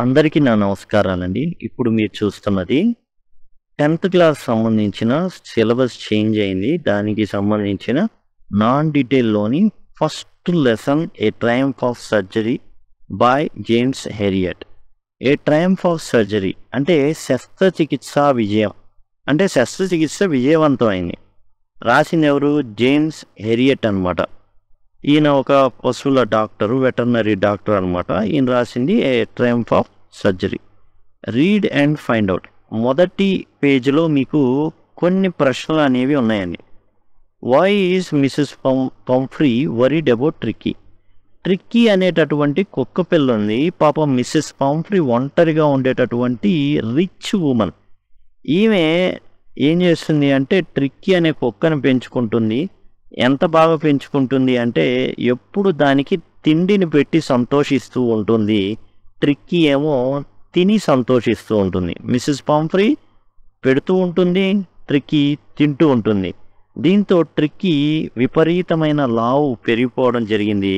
అందరికీ నా నమస్కారాలండి. ఇప్పుడు మీరు చూస్తున్నది 10th క్లాస్ సంబంధించిన సిలబస్ చేంజ్ అయింది. దానికి సంబంధించిన నాన్ డీటెయిల్‌లోని first lesson 'a triumph of surgery' by James Herriot. 'A triumph of surgery' అంటే శస్త్రచికిత్సా విజయం. అంటే శస్త్రచికిత్స విజయవంతమైంది. రాసిందెవరు? జేమ్స్ హెరియట్ అనమాట. ఈయన ఒక పశువుల డాక్టరు, వెటర్నరీ డాక్టర్ అనమాట. ఈయన రాసింది 'a triumph of surgery'. Read and find out. మొదటి పేజీలో మీకు కొన్ని ప్రశ్నలు అనేవి ఉన్నాయండి. Why is Mrs Pumphrey worried about Tricki? Tricki అనేటటువంటి కుక్క పిల్ల ఉంది. పాపం మిసెస్ పంఫ్రీ ఒంటరిగా ఉండేటటువంటి రిచ్ ఉమెన్. ఈమె ఏం చేస్తుంది అంటే ట్రిక్కీ అనే కుక్కను పెంచుకుంటుంది. ఎంత బాగా పెంచుకుంటుంది అంటే ఎప్పుడు దానికి తిండిని పెట్టి సంతోషిస్తూ ఉంటుంది. ట్రిక్కీ ఏమో తిని సంతోషిస్తూ ఉంటుంది. మిసెస్ పంఫ్రీ పెడుతూ ఉంటుంది, ట్రిక్కీ తింటూ ఉంటుంది. దీంతో ట్రిక్కీ విపరీతమైన లావు పెరిగిపోవడం జరిగింది.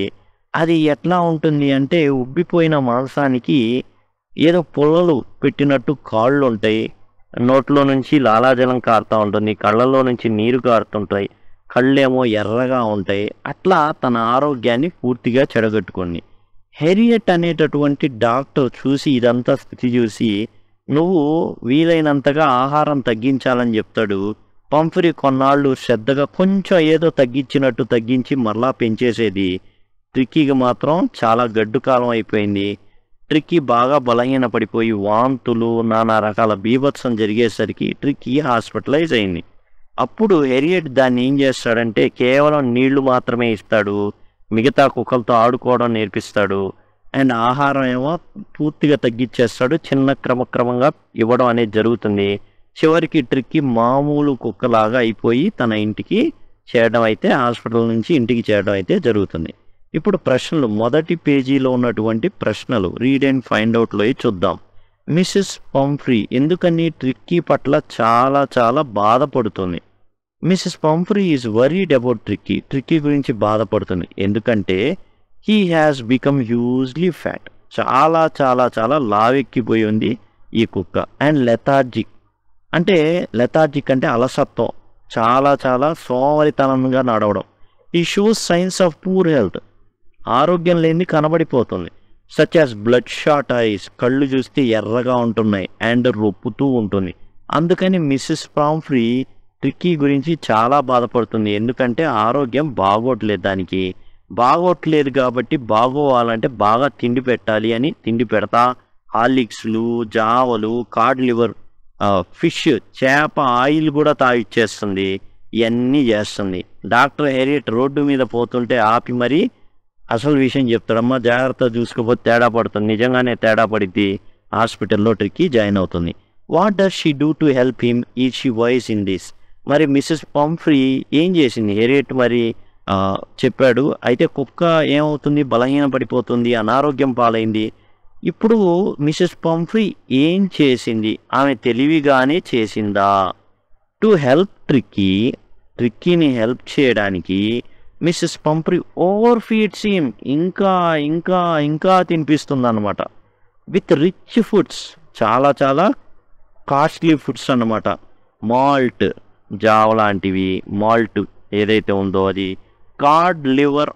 అది ఎట్లా ఉంటుంది అంటే ఉబ్బిపోయిన మాంసానికి ఏదో పుల్లలు పెట్టినట్టు కాళ్ళు ఉంటాయి. నోట్లో నుంచి లాలాజలం కారుతూ ఉంటుంది, కళ్ళల్లో నుంచి నీరు కారుతుంటాయి, కళ్ళేమో ఎర్రగా ఉంటాయి. అట్లా తన ఆరోగ్యాన్ని పూర్తిగా చెడగొట్టుకుంది. హెరియట్ అనేటటువంటి డాక్టర్ చూసి ఇదంతా స్థితి చూసి నువ్వు వీలైనంతగా ఆహారం తగ్గించాలని చెప్తాడు. పంఫ్రీ కొన్నాళ్ళు శ్రద్ధగా కొంచెం ఏదో తగ్గించినట్టు తగ్గించి మరలా పెంచేసేది. ట్రిక్కీకి మాత్రం చాలా గడ్డు కాలం అయిపోయింది. ట్రిక్కీ బాగా బలహీన పడిపోయి వాంతులు, నానా రకాల బీభత్సం జరిగేసరికి ట్రిక్కీ హాస్పిటలైజ్ అయింది. అప్పుడు హెరియట్ దాన్ని ఏం చేస్తాడంటే కేవలం నీళ్లు మాత్రమే ఇస్తాడు. మిగతా కుక్కలతో ఆడుకోవడం నేర్పిస్తాడు. అండ్ ఆహారం ఏమో పూర్తిగా తగ్గించేస్తాడు. క్రమక్రమంగా ఇవ్వడం అనేది జరుగుతుంది. చివరికి ట్రిక్కీ మామూలు కుక్కలాగా అయిపోయి తన ఇంటికి చేరడం అయితే, హాస్పిటల్ నుంచి ఇంటికి చేరడం అయితే జరుగుతుంది. ఇప్పుడు ప్రశ్నలు, మొదటి పేజీలో ఉన్నటువంటి ప్రశ్నలు రీడ్ అండ్ ఫైండ్ అవుట్లో చూద్దాం. మిసెస్ పంఫ్రీ ఎందుకని ట్రిక్కీ పట్ల చాలా బాధపడుతుంది? Mrs Pumphrey is worried about Tricki. Tricki గురించి బాధపడుతుంది. ఎందుకంటే he has become hugely fat. చాలా లావెక్కిపోయి ఉంది ఈ కుక్క. అండ్ లెథార్జిక్ అంటే అలసత్వం, చాలా సోమరితనంగా నడవడం. He shows signs of poor health. ఆరోగ్యం లేనిది కనబడిపోతుంది. Such as bloodshot eyes, కళ్ళు చూస్తే ఎర్రగా ఉంటున్నాయి. అండ్ రొప్పుతూ ఉంటుంది. అందుకని మిసెస్ పంఫ్రీ ట్రిక్కీ గురించి చాలా బాధపడుతుంది. ఎందుకంటే ఆరోగ్యం బాగోట్లేదు. దానికి బాగోట్లేదు కాబట్టి బాగోవాలంటే బాగా తిండి పెట్టాలి అని తిండి పెడతా హార్లిక్స్లు, జావలు, కాడ్ లివర్, ఫిష్, చేప ఆయిల్ కూడా తాగిచ్చేస్తుంది. ఇవన్నీ చేస్తుంది. డాక్టర్ హెరియట్ రోడ్డు మీద పోతుంటే ఆపి మరీ అసలు విషయం చెప్తాడమ్మా, జాగ్రత్త చూసుకోకపోతే తేడా పడుతుంది. నిజంగానే తేడా పడిద్ది. హాస్పిటల్లో ట్రిక్కీ జాయిన్ అవుతుంది. What does she do to help him? Is she voice in this? మరి మిసెస్ పంఫ్రీ ఏం చేసింది? హెరియట్ మరి చెప్పాడు. అయితే కుక్క ఏమవుతుంది? బలహీన పడిపోతుంది, అనారోగ్యం పాలైంది. ఇప్పుడు మిసెస్ పంఫ్రీ ఏం చేసింది? ఆమె తెలివిగానే చేసిందా? టు హెల్ప్ ట్రిక్కీని హెల్ప్ చేయడానికి మిసెస్ పంఫ్రీ ఓవర్ ఫీడ్స్ హిమ్. ఇంకా తినిపిస్తుంది అనమాట. విత్ రిచ్ ఫుడ్స్, చాలా కాస్ట్లీ ఫుడ్స్ అన్నమాట. మాల్ట్, జావ లాంటివి, మాల్ట్ ఏదైతే ఉందో అది. కాడ్ లివర్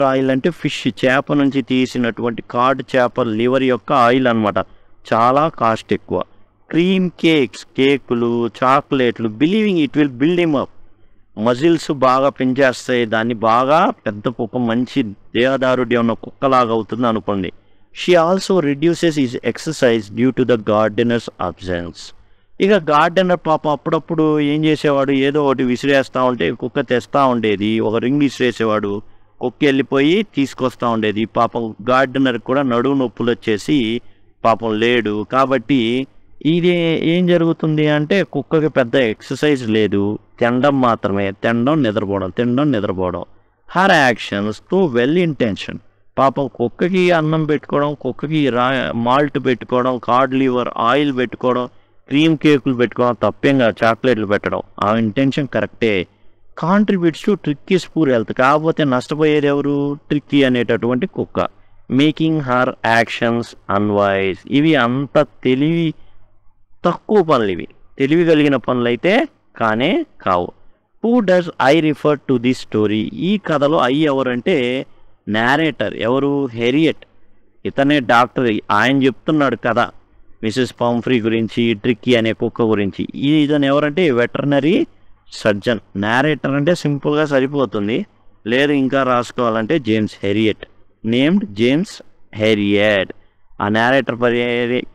ఆయిల్ అంటే ఫిష్, చేప నుంచి తీసినటువంటి కాడ్ చేప లివర్ యొక్క ఆయిల్ అనమాట. చాలా కాస్ట్ ఎక్కువ. క్రీమ్ కేకులు, చాక్లెట్లు, believing it will build him up. Muscles బాగా పెంచేస్తాయి. దాన్ని బాగా పెద్ద కుక్క, మంచి దేహదారుడ్యం ఉన్న కుక్కలాగా అవుతుంది అనుకోండి. She also reduces his exercise due to the gardeners absence. ఇక గార్డెనర్ పాప అప్పుడప్పుడు ఏం చేసేవాడు, ఏదో ఒకటి విసిరేస్తూ ఉంటే కుక్క తెస్తూ ఉండేది. ఒక రింగ్ విసిరేసేవాడు, కుక్క వెళ్ళిపోయి తీసుకొస్తూ ఉండేది. పాపం గార్డెనర్ కూడా నడుము నొప్పులు వచ్చేసి పాపం లేడు. కాబట్టి ఇది ఏం జరుగుతుంది అంటే కుక్కకి పెద్ద ఎక్సర్సైజ్ లేదు, తినడం మాత్రమే, తినడం నిద్రపోవడం. Her actions to well intention. పాపం కుక్కకి అన్నం పెట్టుకోవడం, కుక్కకి మాల్ట్ పెట్టుకోవడం, కార్డ్ లివర్ ఆయిల్ పెట్టుకోవడం, క్రీమ్ కేకులు పెట్టుకోవడం తప్పేంగా, చాక్లెట్లు పెట్టడం, ఆ ఇంటెన్షన్ కరెక్టే. Contributes to Tricki's poor health. కాకపోతే నష్టపోయేది ఎవరు? ట్రిక్కీ అనేటటువంటి కుక్క. Making her actions unwise. ఇవి అంత తెలివి తక్కువ పనులు, ఇవి తెలివి కలిగిన పనులు అయితే కానే కావు. Who does I refer to this story? ఈ కథలో ఐ ఎవరంటే నేరేటర్. ఎవరు? హెరియట్. ఇతనే డాక్టర్. ఆయన చెప్తున్నాడు కథ మిసెస్ పాంఫ్రీ గురించి, ట్రిక్కీ అనే కుక్క గురించి. ఇతను ఎవరంటే వెటర్నరీ సర్జన్. నేరేటర్ అంటే సింపుల్గా సరిపోతుంది, లేదు ఇంకా రాసుకోవాలంటే జేమ్స్ హెరియట్, నేమ్డ్ జేమ్స్ హెరియట్. ఆ నేరేటర్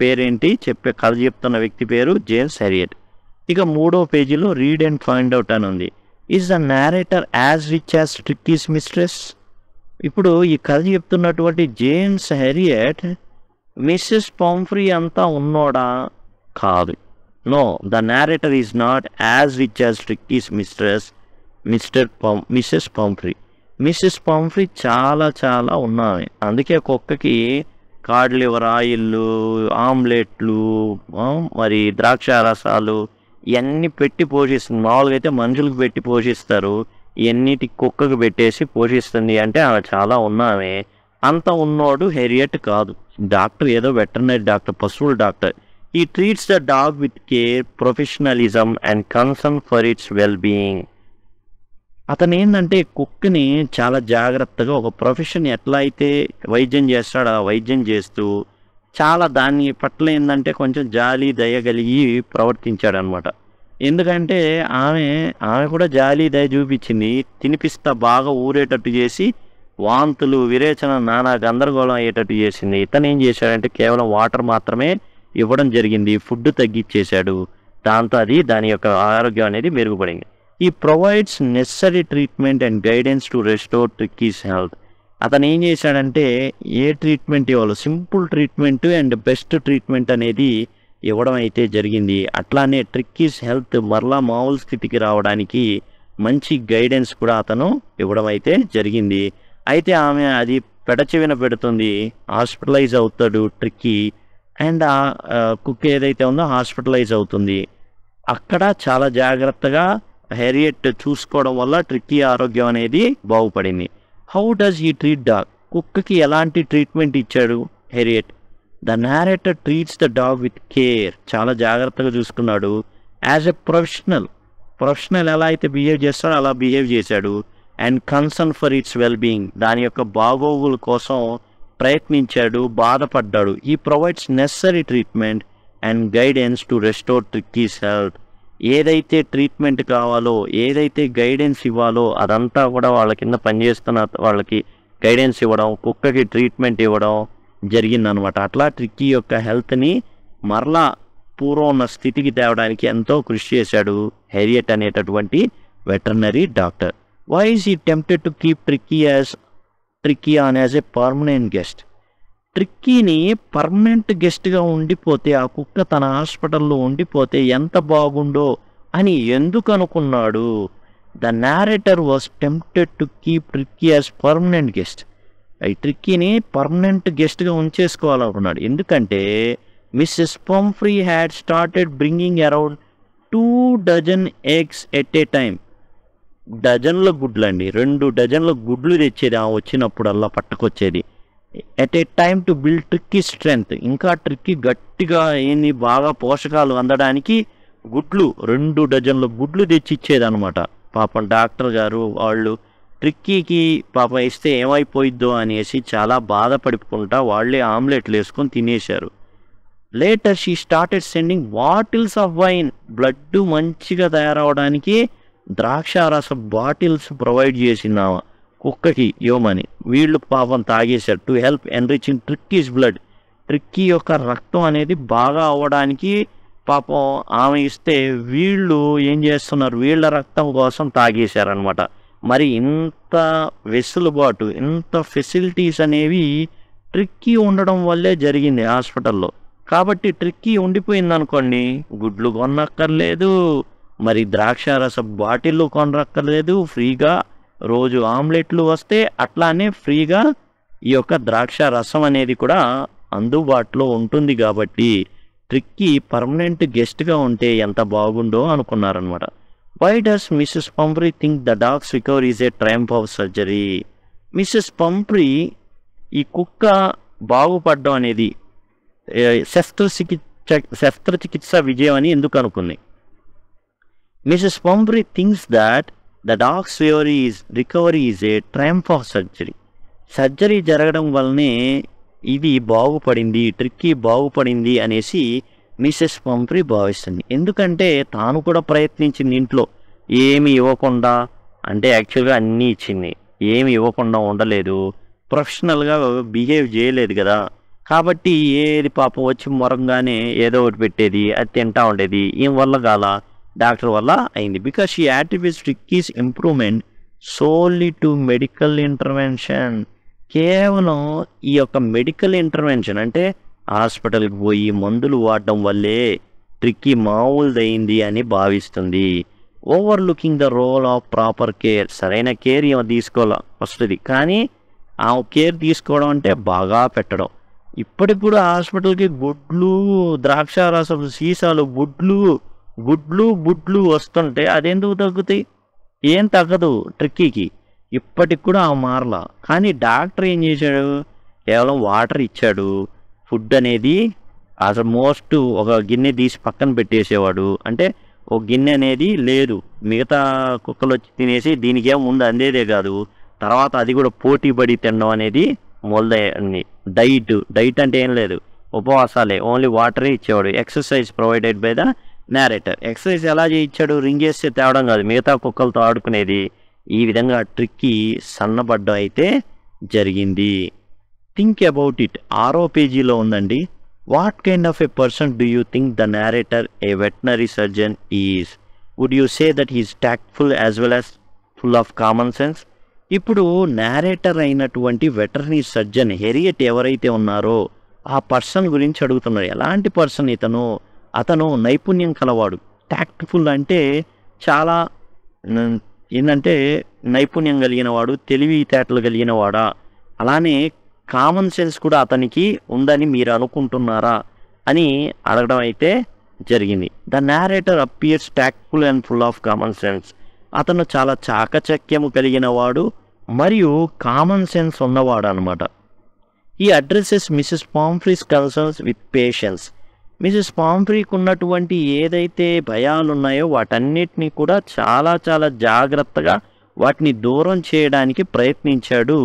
పేరేంటి? కథ చెప్తున్న వ్యక్తి పేరు జేమ్స్ హెరియట్. ఇక 3వ పేజీలో రీడ్ అండ్ ఫైండ్ అవుట్ అని ఉంది. Is the narrator as rich as Tricki's mistress? ఇప్పుడు ఈ కథ చెప్తున్నటువంటి జేమ్స్ హెరియట్ మిస్సెస్ పాంఫ్రీ అంతా ఉన్నోడా? కాదు. No, the narrator is not as rich as Tricki's mistress Mrs Pumphrey. Mrs Pumphrey చాలా చాలా ఉన్నాయి. అందుకే కుక్కకి కాడ్ లివర్ ఆయిల్లు, ఆమ్లెట్లు, మరి ద్రాక్ష రసాలు ఇవన్నీ పెట్టి పోషిస్తుంది. మామూలుగా అయితే మనుషులకు పెట్టి పోషిస్తారు, ఇవన్నిటి కుక్కకు పెట్టేసి పోషిస్తుంది. అంటే ఆమె చాలా ఉన్నామే. అంత ఉన్నోడు హెరియట్ కాదు. డాక్టర్ ఏదో వెటర్నరీ డాక్టర్, పశువుల డాక్టర్. ఈ treats the dog with care, professionalism and concern for its well being. అతను ఏంటంటే కుక్కని చాలా జాగ్రత్తగా, ఒక ప్రొఫెషన్ ఎట్లా అయితే వైద్యం చేస్తాడో ఆ వైద్యం చేస్తూ చాలా దాని పట్ల ఏంటంటే కొంచెం జాలి దయ కలిగి ప్రవర్తించాడనమాట. ఎందుకంటే ఆమె కూడా జాలి దయ చూపించింది. తినిపిస్తా బాగా ఊరేటట్టు చేసి వాంతులు, విరేచన, నానా గందరగోళం అయ్యేటట్టు చేసింది. ఇతను ఏం చేశాడంటే కేవలం వాటర్ మాత్రమే ఇవ్వడం జరిగింది, ఫుడ్ తగ్గించేశాడు. దాంతో దాని యొక్క ఆరోగ్యం అనేది మెరుగుపడింది. He provides necessary treatment and guidance to restore Tricki's health. అతను ఏం చేశాడంటే ఏ ట్రీట్మెంట్ ఇవ్వాలో simple treatment and best treatment అనేది ఇవ్వడం అయితే జరిగింది. అట్లానే ట్రిక్కీస్ హెల్త్ మరలా మామూలు స్థితికి రావడానికి మంచి గైడెన్స్ కూడా అతను ఇవ్వడం అయితే జరిగింది. అయితే ఆమె అది పెడచెవిన పెడుతుంది. హాస్పిటలైజ్ అవుతాడు ట్రిక్కీ, అండ్ ఆ కుక్క ఏదైతే ఉందో హాస్పిటలైజ్ అవుతుంది. అక్కడ చాలా జాగ్రత్తగా హెరియట్ చూసుకోవడం వల్ల ట్రిక్కీ ఆరోగ్యం అనేది బాగుపడింది. How does he treat dog? కుక్కకి ఎలాంటి ట్రీట్మెంట్ ఇచ్చాడు Herriot? The narrator treats the dog with care. చాలా జాగ్రత్తగా చూసుకున్నాడు. యాజ్ ఎ ప్రొఫెషనల్ ఎలా అయితే బిహేవ్ చేస్తాడో అలా బిహేవ్ చేశాడు. And concern for its well being, దాని యొక్క బాగోగుల కోసం ప్రయత్నించాడు, బాధపడ్డాడు. He provides necessary treatment and guidance to restore Tricki's health. ఏదైతే ట్రీట్మెంట్ కావాలో, ఏదైతే గైడెన్స్ ఇవ్వాలో అదంతా కూడా వాళ్ళ కింద పనిచేస్తున్న వాళ్ళకి గైడెన్స్ ఇవ్వడం, కుక్కకి ట్రీట్మెంట్ ఇవ్వడం జరిగిందనమాట. అట్లా ట్రిక్కీ యొక్క హెల్త్ని మరలా పూర్వం ఉన్న స్థితికి తేవడానికి ఎంతో కృషి చేశాడు హెరియట్ అనేటటువంటి veterinary doctor. Why is he tempted to keep Tricki on as a permanent guest? ట్రిక్కీని పర్మనెంట్ గెస్ట్గా ఉండిపోతే, ఆ కుక్క తన హాస్పిటల్లో ఉండిపోతే ఎంత బాగుండో అని ఎందుకు అనుకున్నాడు? The narrator was tempted to keep Tricki as permanent guest. ఈ ట్రిక్కీని పర్మనెంట్ గెస్ట్గా ఉంచేసుకోవాలనుకున్నాడు. ఎందుకంటే Mrs Pumphrey had started bringing around 2 dozen eggs at a time. డజన్ల గుడ్లు అండి, 2 డజన్ల గుడ్లు తెచ్చేది ఆ వచ్చినప్పుడల్లా పట్టుకొచ్చేది. At a time to build Tricki strength. ఇంకా ట్రిక్కీ గట్టిగా ఏంది బాగా పోషకాలు అందడానికి గుడ్లు 2 డజన్ల గుడ్లు తెచ్చిచ్చేదనమాట. పాపం డాక్టర్ గారు వాళ్ళు ట్రిక్కీకి పాప ఇస్తే ఏమైపోయిద్దో అనేసి చాలా బాధపడుకుంటా వాళ్ళే ఆమ్లెట్లు వేసుకొని తినేశారు. Later she started sending bottles of wine. Blood మంచిగా తయారవడానికి ద్రాక్షారస బాటిల్స్ ప్రొవైడ్ చేసిందామా కుక్కకి ఇవ్వమని. వీళ్ళు పాపం తాగేశారు. To help enrich in Tricki's blood. Tricki యొక్క రక్తం అనేది బాగా అవ్వడానికి పాపం ఆమె ఇస్తే వీళ్ళు ఏం చేస్తున్నారు, వీళ్ళ రక్తం కోసం తాగేశారనమాట. మరి ఇంత వెసులుబాటు, ఇంత ఫెసిలిటీస్ అనేవి ట్రిక్కీ ఉండడం వల్లే జరిగింది హాస్పిటల్లో. కాబట్టి ట్రిక్కీ ఉండిపోయింది అనుకోండి, గుడ్లు కొనక్కర్లేదు, మరి ద్రాక్షారస బాటిళ్ళు కొనక్కర్లేదు, ఫ్రీగా రోజు ఆమ్లెట్లు వస్తే అట్లానే ఫ్రీగా ఈ యొక్క ద్రాక్ష రసం అనేది కూడా అందుబాటులో ఉంటుంది. కాబట్టి ట్రిక్కీ పర్మనెంట్ గెస్ట్గా ఉంటే ఎంత బాగుండో అనుకున్నారనమాట. Why does Mrs Pumphrey think the dog's recovery is a triumph of surgery? Mrs Pumphrey ఈ కుక్క బాగుపడడం అనేది శస్త్రచికిత్స విజయం అని ఎందుకు అనుకుంది? Mrs Pumphrey thinks that the dog's recovery is a triumph of surgery. Surgery జరగడం వల్లనే ఇది బాగుపడింది, ట్రిక్కీ బాగుపడింది అనేసి మిసెస్ పంఫ్రీ భావిస్తుంది. ఎందుకంటే తాను కూడా ప్రయత్నించింది ఇంట్లో, ఏమి ఇవ్వకుండా, అంటే యాక్చువల్గా అన్నీ ఇచ్చింది, ఏమి ఇవ్వకుండా ఉండలేదు, ప్రొఫెషనల్గా బిహేవ్ చేయలేదు కదా. కాబట్టి ఏది పాపం వచ్చి మొరంగానే ఏదో ఒకటి పెట్టేది, అది తింటా ఉండేది. ఏం వల్ల కాల, డాక్టర్ వల్ల అయింది. Because she attributes Tricki's improvement solely to medical intervention. కేవలం ఈ యొక్క మెడికల్ ఇంటర్వెన్షన్ అంటే హాస్పిటల్కి పోయి మందులు వాడడం వల్లే ట్రిక్కీ మామూలుదైంది అని భావిస్తుంది. Overlooking the role of proper care. సరైన కేర్ ఏమో తీసుకోవాలి వస్తుంది, కానీ ఆ కేర్ తీసుకోవడం అంటే బాగా పెట్టడం. ఇప్పటికి కూడా హాస్పిటల్కి గుడ్లు, ద్రాక్షారసం సీసాలు, గుడ్లు వస్తుంటే అదెందుకు తగ్గుతాయి? ఏం తగ్గదు ట్రిక్కీకి. ఇప్పటికి కూడా ఆ మారలా. కానీ డాక్టర్ ఏం చేశాడు? కేవలం వాటర్ ఇచ్చాడు. ఫుడ్ అనేది అసలు మోస్ట్ ఒక గిన్నె తీసి పక్కన పెట్టేసేవాడు. అంటే ఒక గిన్నె అనేది లేదు, మిగతా కుక్కలు వచ్చి తినేసి దీనికి ఏం ముందు అందేదే కాదు, తర్వాత అది కూడా పోటీ పడి తినడం అనేది మొదలైంది. డైట్ అంటే ఏం లేదు, ఉపవాసాలే, ఓన్లీ వాటరే ఇచ్చేవాడు. Exercise provided by the narrator. Exercise ఎలా చేయించాడు? రింగ్ వేస్తే తేవడం కాదు, మిగతా కుక్కలతో ఆడుకునేది. ఈ విధంగా ట్రిక్కీ సన్నబడ్డం అయితే జరిగింది. Think about it. 6వ పేజీలో ఉందండి. What kind of a person do you think the narrator a veterinary surgeon is? Would you say that he's tactful as well as full of common sense? ఇప్పుడు narrator అయినటువంటి veterinary surgeon Herriot ఎవరైతే ఉన్నారో ఆ person గురించి అడుగుతున్నారు. ఎలాంటి person ఇతను? అతను నైపుణ్యం కలవాడు. టాక్ట్ఫుల్ అంటే చాలా ఏంటంటే నైపుణ్యం కలిగిన వాడు, తెలివితేటలు కలిగిన వాడా? అలానే కామన్ సెన్స్ కూడా అతనికి ఉందని మీరు అనుకుంటున్నారా అని అడగడం అయితే జరిగింది. The narrator appears tactful and full of common sense. అతను చాలా చాకచక్యము కలిగిన వాడు మరియు కామన్ సెన్స్ ఉన్నవాడు అనమాట. He addresses Mrs Pumphrey's concerns with patience. మిసెస్ పాంఫ్రీకి ఉన్నటువంటి ఏదైతే భయాలు ఉన్నాయో వాటన్నిటినీ కూడా చాలా చాలా జాగ్రత్తగా వాటిని దూరం చేయడానికి ప్రయత్నించాడు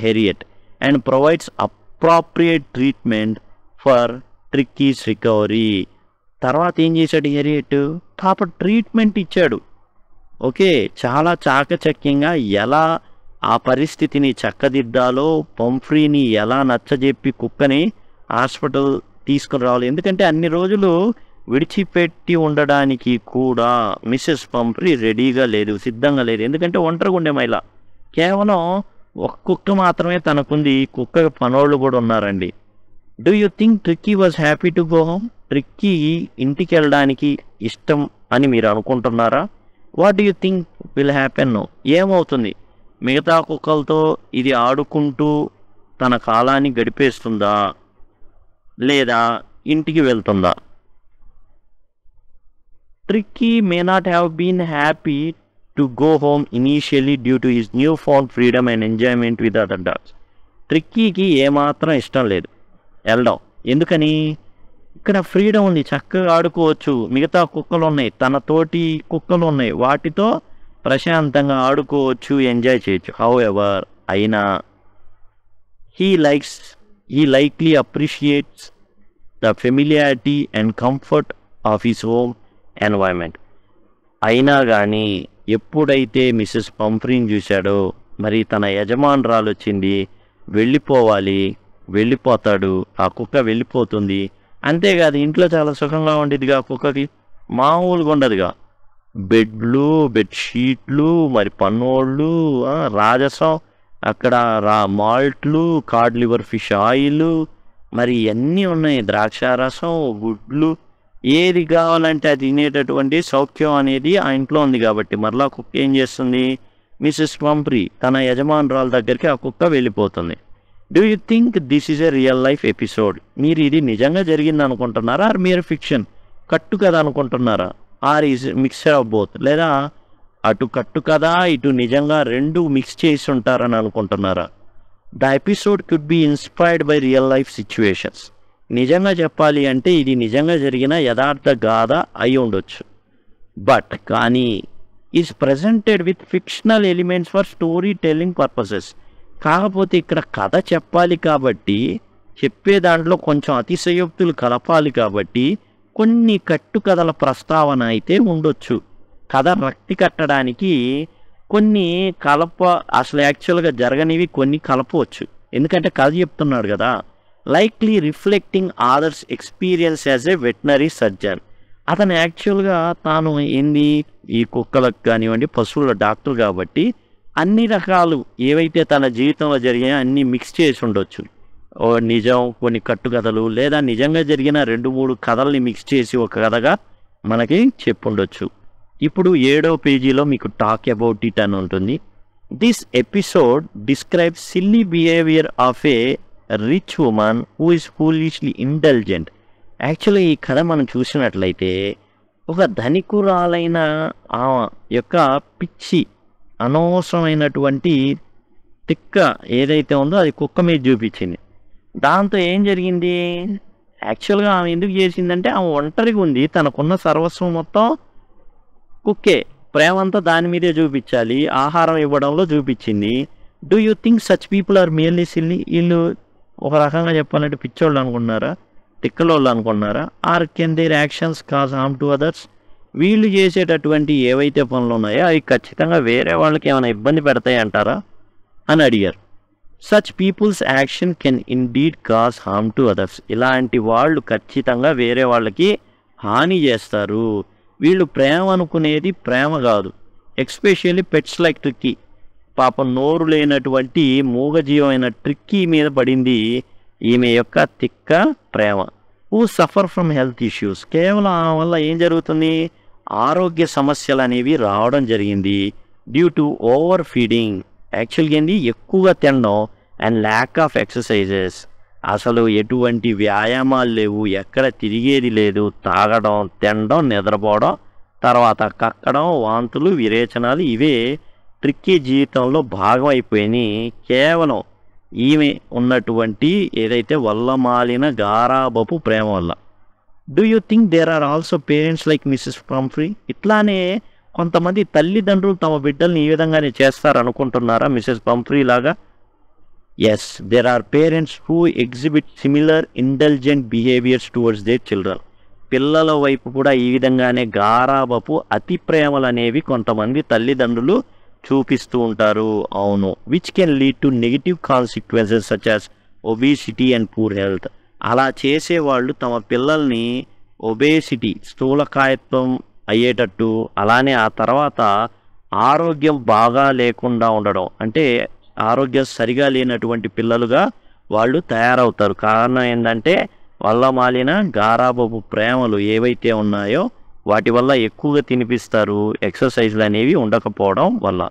Herriot. And provides appropriate treatment for Tricki's recovery. తర్వాత ఏం చేశాడు హెరియట్? ప్రాపర్ ట్రీట్మెంట్ ఇచ్చాడు. ఓకే, చాలా చాకచక్యంగా ఎలా ఆ పరిస్థితిని చక్కదిద్దాలో, పంఫ్రీని ఎలా నచ్చజెప్పి కుక్కని హాస్పిటల్ తీసుకుని రావాలి. ఎందుకంటే అన్ని రోజులు విడిచిపెట్టి ఉండడానికి కూడా మిసెస్ పంఫ్రీ రెడీగా లేదు, సిద్ధంగా లేదు. ఎందుకంటే ఒంటరిగా ఉండే మహిళ, కేవలం ఒక కుక్క మాత్రమే తనకుంది. కుక్క పనోళ్ళు కూడా ఉన్నారండి. Do you think tricky was happy to go home? Tricky ఇంటికి వెళ్ళడానికి ఇష్టం అని మీరు అనుకుంటున్నారా? What do you think will happen? ఏమవుతుంది? మిగతా కుక్కలతో ఇది ఆడుకుంటూ తన కాలాన్ని గడిపేస్తుందా, లేదా ఇంటికి వెళ్తుందా? Tricki may not have been happy to go home initially due to his new found freedom and enjoyment with other dogs. ట్రిక్కీకి ఏమాత్రం ఇష్టం లేదు వెళ్ళడం. ఎందుకని? ఇక్కడ ఫ్రీడమ్ ఉంది, చక్కగా ఆడుకోవచ్చు, మిగతా కుక్కలు ఉన్నాయి, తన తోటి కుక్కలు ఉన్నాయి, వాటితో ప్రశాంతంగా ఆడుకోవచ్చు, ఎంజాయ్ చేయొచ్చు. హౌ ఎవర్, అయినా he likely appreciates the familiarity and comfort of his home environment. అయినా కానీ ఎప్పుడైతే మిసెస్ పంఫ్రీని చూశాడో, మరి తన యజమానురాలు వచ్చింది, వెళ్ళిపోతాడు, ఆ కుక్క వెళ్ళిపోతుంది. అంతేకాదు, ఇంట్లో చాలా సుఖంగా ఉండేదిగా కుక్కకి, మామూలుగా ఉండదుగా. బెడ్షీట్లు, మరి పన్నోళ్ళు, రాజసం, అక్కడ మాల్ట్లు, కాడ్ లివర్ ఫిష్ ఆయిల్, మరి అన్నీ ఉన్నాయి, ద్రాక్షారసం, గుడ్లు, ఏది కావాలంటే అది తినేటటువంటి సౌఖ్యం అనేది ఆ ఇంట్లో ఉంది. కాబట్టి మరలా కుక్క ఏం చేస్తుంది? మిసెస్ పంఫ్రీ తన యజమానురాల దగ్గరికి ఆ కుక్క వెళ్ళిపోతుంది. Do you think this is a real life episode? మీరు ఇది నిజంగా జరిగింది అనుకుంటున్నారా, ఆర్ మీరు ఫిక్షన్ కట్టు కథ అనుకుంటున్నారా? Or is mixer of both? లేదా అటు కట్టు కదా, ఇటు నిజంగా రెండు మిక్స్ చేసి ఉంటారని అనుకుంటున్నారా? The episode could be inspired by real life situations. నిజంగా చెప్పాలి అంటే ఇది నిజంగా జరిగిన యథార్థ గాథ అయి ఉండొచ్చు. బట్ కానీ is presented with fictional elements for story telling purposes. కాకపోతే ఇక్కడ కథ చెప్పాలి కాబట్టి చెప్పే దాంట్లో కొంచెం అతిశయోక్తులు కలపాలి కాబట్టి కొన్ని కట్టుకథల ప్రస్తావన అయితే ఉండొచ్చు. కథ రక్తి కట్టడానికి కొన్ని అసలు యాక్చువల్గా జరగనివి కొన్ని కలపవచ్చు. ఎందుకంటే కథ చెప్తున్నాడు కదా. Likely reflecting others experience as a veterinary surgeon. అతను యాక్చువల్గా తాను ఈ కుక్కలకు కానివ్వండి పశువుల డాక్టర్ కాబట్టి అన్ని రకాలు ఏవైతే తన జీవితంలో జరిగాయో అన్నీ మిక్స్ చేసి ఉండొచ్చు. నిజం, కొన్ని కట్టుకథలు, లేదా నిజంగా జరిగిన 2-3 కథల్ని మిక్స్ చేసి ఒక కథగా మనకి చెప్పుండొచ్చు. ఇప్పుడు 7వ పేజీలో మీకు టాక్ అబౌట్ ఇట్ అని ఉంటుంది. This episode describes silly behaviour of A rich woman who is foolishly intelligent. Actually ఈ కథ మనం చూసినట్లయితే ఒక ధనికురాలైన ఆమె యొక్క పిచ్చి అనవసరమైనటువంటి తిక్క ఏదైతే ఉందో అది కుక్క మీద చూపించింది. దాంతో ఏం జరిగింది, యాక్చువల్గా ఆమె ఎందుకు చేసిందంటే ఆమె ఒంటరిగా ఉంది, తనకున్న సర్వస్వం మొత్తం కుక్కే, ప్రేమంతా దాని మీదే చూపించాలి, ఆహారం ఇవ్వడంలో చూపించింది. Do you think such people are merely silly? వీళ్ళు ఒక రకంగా చెప్పాలంటే పిచ్చోళ్ళు అనుకున్నారా, తిక్కలోళ్ళు అనుకున్నారా? Or can their actions cause harm to others? వీళ్ళు చేసేటటువంటి ఏవైతే పనులు ఉన్నాయో అవి ఖచ్చితంగా వేరే వాళ్ళకి ఏమైనా ఇబ్బంది పెడతాయి అంటారా అని అడిగారు. Such people's action can indeed cause harm to others. ఇలాంటి వాళ్ళు ఖచ్చితంగా వేరే వాళ్ళకి హాని చేస్తారు. వీళ్ళు ప్రేమ అనుకునేది ప్రేమ కాదు. Especially pets like tricky. పాపం నోరు లేనటువంటి మూగజీవమైన ట్రిక్కీ మీద పడింది ఈమె యొక్క తిక్క ప్రేమ. Who suffer from health issues. కేవలం ఆ వల్ల ఏం జరుగుతుంది, ఆరోగ్య సమస్యలు అనేవి రావడం జరిగింది. Due to over feeding. యాక్చువల్గా ఏంది, ఎక్కువగా తినడం అండ్ ల్యాక్ ఆఫ్ ఎక్సర్సైజెస్. అసలు ఎటువంటి వ్యాయామాలు లేవు, ఎక్కడ తిరిగేది లేదు, తాగడం, తినడం, నిద్రపోవడం, తర్వాత కక్కడం, వాంతులు, విరేచనాలు ఇవే ట్రిక్కీ జీవితంలో భాగం అయిపోయినాయి. కేవలం ఈమె ఉన్నటువంటి ఏదైతే వల్లమాలిన గారాబపు ప్రేమ వల్ల. Do you think there are also parents like Mrs Pumphrey? ఇట్లానే కొంతమంది తల్లిదండ్రులు తమ బిడ్డల్ని ఈ విధంగానే చేస్తారనుకుంటున్నారా మిస్సెస్ పంఫ్రీ లాగా? Yes, there are parents who exhibit similar intelligent behaviours towards their children. పిల్లల వైపు కూడా ఈ విధంగానే గారాబపు అతి ప్రేమలు అనేవి కొంతమంది తల్లిదండ్రులు చూపిస్తూ ఉంటారు. అవును, which can lead to negative consequences such as obesity and poor health. అలా చేసేవాళ్ళు తమ పిల్లల్ని ఒబేసిటీ, స్థూలకాయత్వం అయ్యేటట్టు, అలానే ఆ తర్వాత ఆరోగ్యం బాగా లేకుండా ఉండడం, అంటే ఆరోగ్యం సరిగా లేనటువంటి పిల్లలుగా వాళ్ళు తయారవుతారు. కారణం ఏంటంటే వల్ల మాలిన గారాబపు ప్రేమలు ఏవైతే ఉన్నాయో వాటి వల్ల ఎక్కువగా తినిపిస్తారు, ఎక్సర్సైజ్లు అనేవి ఉండకపోవడం వల్ల.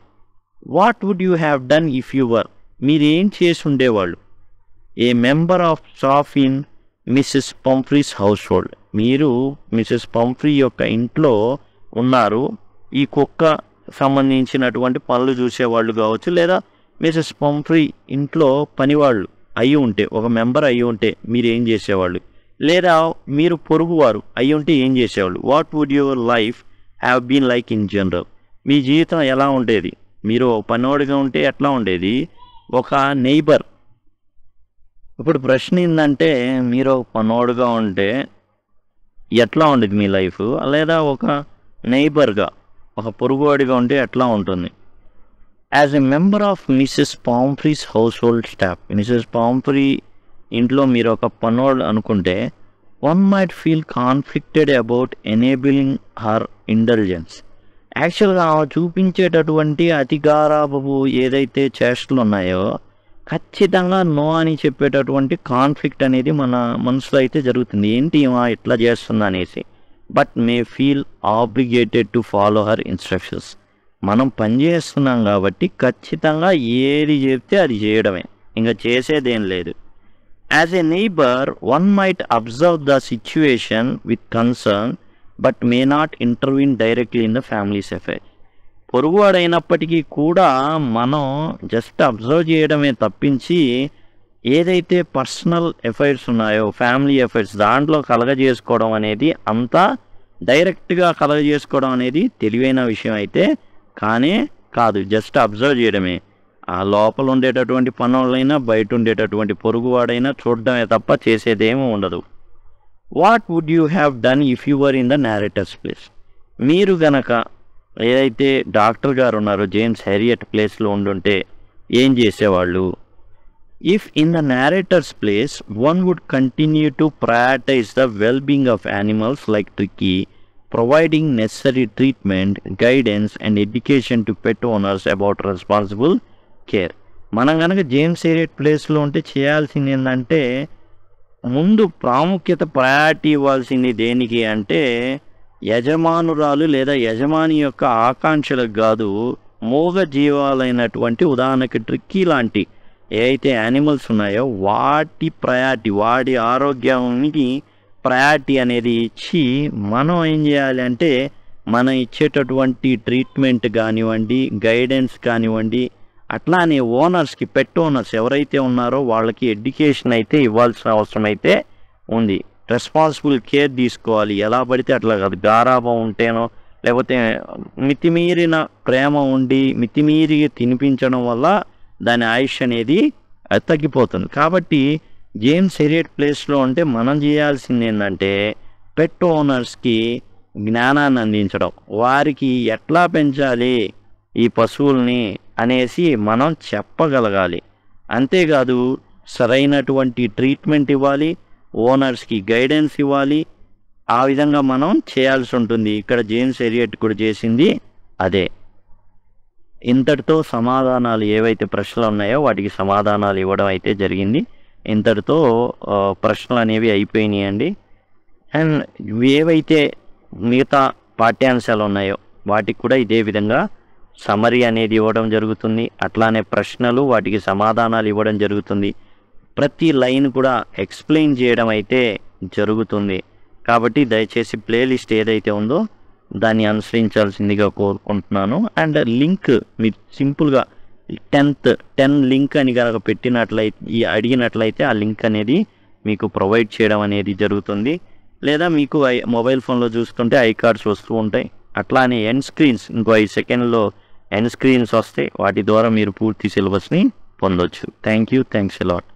What would you have done if you were? మీరేం చేసి ఉండేవాళ్ళు? A member of staff in Mrs Pumphrey's household. మీరు మిస్సెస్ పంఫ్రీ యొక్క ఇంట్లో ఉన్నారు. ఈ కుక్క సంబంధించినటువంటి పనులు చూసేవాళ్ళు కావచ్చు, లేదా మిస్సెస్ పంఫ్రీ ఇంట్లో పనివాళ్ళు అయి ఉంటే, ఒక మెంబర్ అయి ఉంటే మీరు ఏం చేసేవాళ్ళు? లేదా మీరు పొరుగువారు అయి ఉంటే ఏం చేసేవాళ్ళు? What would your life have been like in general? మీ జీవితం ఎలా ఉండేది? మీరు పనివాడిగా ఉంటే ఎట్లా ఉండేది? ఒక నైబర్. ఇప్పుడు ప్రశ్న ఏంటంటే, మీరు పనోడుగా ఉంటే ఎట్లా ఉండేది మీ లైఫ్, లేదా ఒక నైబర్గా, ఒక పొరుగువాడిగా ఉంటే ఎట్లా ఉంటుంది? As a member of Mrs Pumphrey's household staff. మిస్సెస్ పాంఫ్రీ ఇంట్లో మీరు ఒక పనోడు అనుకుంటే, one might feel conflicted about enabling her intelligence. యాక్చువల్గా చూపించేటటువంటి అతిగారాబు ఏదైతే చేష్టలు ఉన్నాయో ఖచ్చితంగా నో అని చెప్పేటటువంటి కాన్ఫ్లిక్ట్ అనేది మన మనసులో అయితే జరుగుతుంది. ఏంటి ఇట్లా చేస్తుంది అనేసి. But may feel obligated to follow her instructions. మనం పనిచేస్తున్నాం కాబట్టి ఖచ్చితంగా ఏది చెప్తే అది చేయడమే, ఇంకా చేసేదేం లేదు. As a neighbour one might observe the situation with concern but may not intervene directly in the family's affair. పొరుగువాడైనప్పటికీ కూడా మనం జస్ట్ అబ్జర్వ్ చేయడమే తప్పించి ఏదైతే పర్సనల్ ఎఫైర్స్ ఉన్నాయో, ఫ్యామిలీ ఎఫైర్స్ దాంట్లో కలగజేసుకోవడం అనేది అంతా డైరెక్ట్గా కలగజేసుకోవడం అనేది తెలివైన విషయం అయితే కానే కాదు. జస్ట్ అబ్జర్వ్ చేయడమే. ఆ లోపల ఉండేటటువంటి పనులైనా బయట ఉండేటటువంటి పొరుగువాడైనా చూడడమే తప్ప చేసేదేమీ ఉండదు. What would you have done if you were in the narrator's place? మీరు గనక ఏదైతే డాక్టర్ గారు ఉన్నారో జేమ్స్ హెరియట్ ప్లేస్లో ఉండుంటే ఏం చేసేవాళ్ళు? If in the narrator's place, one would continue to prioritize the well-being of animals like Tricky, providing necessary treatment, guidance and education to pet owners about responsible care. మనం కనుక జేమ్స్ హెరియట్ ప్లేస్లో ఉంటే చేయాల్సింది ఏంటంటే, ముందు ప్రాముఖ్యత ప్రయారిటీ ఇవ్వాల్సింది దేనికి అంటే, యజమానురాలు లేదా యజమాని యొక్క ఆకాంక్షలకు కాదు, మూగ జీవాలైనటువంటి ఉదాహరణకి ట్రిక్కీ లాంటి ఏవైతే యానిమల్స్ ఉన్నాయో వాటి ప్రయారిటీ, వాడి ఆరోగ్యానికి ప్రయారిటీ అనేది ఇచ్చి మనం ఏం చేయాలి అంటే, మనం ఇచ్చేటటువంటి ట్రీట్మెంట్ కానివ్వండి, గైడెన్స్ కానివ్వండి, అట్లానే ఓనర్స్కి, పెట్ ఓనర్స్ ఎవరైతే ఉన్నారో వాళ్ళకి ఎడ్యుకేషన్ అయితే ఇవ్వాల్సిన అవసరం అయితే ఉంది. రెస్పాన్సిబుల్ కేర్ తీసుకోవాలి. ఎలా పడితే అట్లా కాదు, గారాబం ఉంటేనో లేకపోతే మితిమీరిన ప్రేమ ఉండి మితిమీరి తినిపించడం వల్ల దాని ఆయుష్ అనేది తగ్గిపోతుంది. కాబట్టి జేమ్స్ హెరియట్ ప్లేస్లో ఉంటే మనం చేయాల్సింది ఏంటంటే, పెట్ ఓనర్స్కి జ్ఞానాన్ని అందించడం, వారికి ఎట్లా పెంచాలి ఈ పశువుల్ని అనేసి మనం చెప్పగలగాలి. అంతేకాదు సరైనటువంటి ట్రీట్మెంట్ ఇవ్వాలి, ఓనర్స్కి గైడెన్స్ ఇవ్వాలి. ఆ విధంగా మనం చేయాల్సి ఉంటుంది. ఇక్కడ జేమ్స్ హెరియట్ కూడా చేసింది అదే. ఇంతటితో సమాధానాలు ఏవైతే ప్రశ్నలు ఉన్నాయో వాటికి సమాధానాలు ఇవ్వడం అయితే జరిగింది. ఇంతటితో ప్రశ్నలు అనేవి అయిపోయినాయండి. అండ్ ఏవైతే మిగతా పాఠ్యాంశాలు ఉన్నాయో వాటికి కూడా ఇదే విధంగా సమరీ అనేది ఇవ్వడం జరుగుతుంది. అట్లానే ప్రశ్నలు, వాటికి సమాధానాలు ఇవ్వడం జరుగుతుంది. ప్రతి లైన్ కూడా ఎక్స్ప్లెయిన్ చేయడం అయితే జరుగుతుంది. కాబట్టి దయచేసి ప్లేలిస్ట్ ఏదైతే ఉందో దాన్ని అనుసరించాల్సిందిగా కోరుకుంటున్నాను. అండ్ లింక్ మీరు సింపుల్గా 10 లింక్ అని కనుక పెట్టినట్లయితే, అడిగినట్లయితే ఆ లింక్ అనేది మీకు ప్రొవైడ్ చేయడం అనేది జరుగుతుంది. లేదా మీకు మొబైల్ ఫోన్లో చూసుకుంటే ఐకార్డ్స్ వస్తూ ఉంటాయి. అట్లానే ఎండ్ స్క్రీన్స్, ఇంకో 5 సెకండ్లో ఎండ్ స్క్రీన్స్ వస్తాయి. వాటి ద్వారా మీరు పూర్తి సిలబస్ని పొందొచ్చు. Thanks a lot.